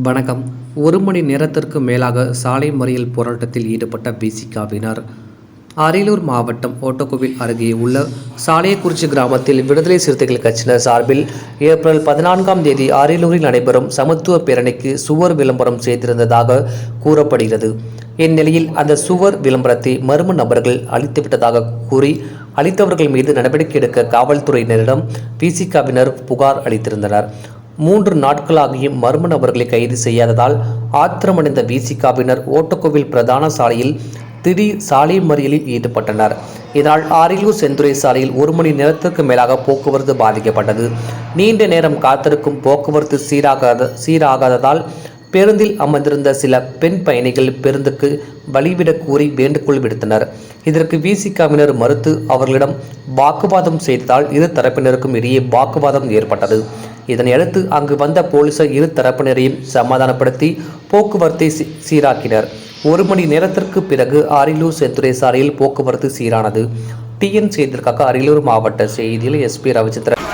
வணக்கம். 1 மணி நேரத்திற்கு மேலாக சாலை மறியல் போராட்டத்தில் ஈடுபட்ட விசிகாவினர் அரியலூர் மாவட்டம் ஓட்டக்கோவில் அருகே உள்ள சாலையக்குறிச்சி கிராமத்தில் விடுதலை சிறுத்தைகள் கட்சியினர் சார்பில் ஏப்ரல் 14ஆம் தேதி அரியலூரில் நடைபெறும் சமத்துவ பேரணிக்கு சுவர் விளம்பரம் செய்திருந்ததாக கூறப்படுகிறது. இந்நிலையில் அந்த சுவர் விளம்பரத்தை மர்ம நபர்கள் அழித்துவிட்டதாக கூறி அளித்தவர்கள் மீது நடவடிக்கை எடுக்க காவல்துறையினரிடம் விசிகாவினர் புகார் அளித்திருந்தனர். 3 நாட்களாகியும் மர்ம நபர்களை கைது செய்யாததால் ஆத்திரமடைந்த விசிகாவினர் ஓட்டக்கோவில் பிரதான சாலையில் திடீர் சாலை மறியலில் ஈடுபட்டனர். இதனால் அரியலூர் செந்துறை சாலையில் 1 மணி நேரத்திற்கு மேலாக போக்குவரத்து பாதிக்கப்பட்டது. நீண்ட நேரம் காத்திருக்கும் போக்குவரத்து சீராகாததால் பேருந்தில் அமர்ந்திருந்த சில பெண் பயணிகள் பேருந்துக்கு வழிவிடக் கூறி வேண்டுகோள் விடுத்தனர். இதற்கு விசிகாவினர் மறுத்து அவர்களிடம் வாக்குவாதம் செய்ததால் இரு தரப்பினருக்கும் இடையே வாக்குவாதம் ஏற்பட்டது. இதனையடுத்து அங்கு வந்த போலீசார் இரு தரப்பினரையும் சமாதானப்படுத்தி போக்குவரத்தை சீராக்கினர். 1 மணி நேரத்திற்கு பிறகு அரியலூர் செந்துறை சாலையில் போக்குவரத்து சீரானது. டிஎன் செய்திற்காக அரியலூர் மாவட்ட செய்தியில் எஸ்பி ரவிச்சந்திரன்.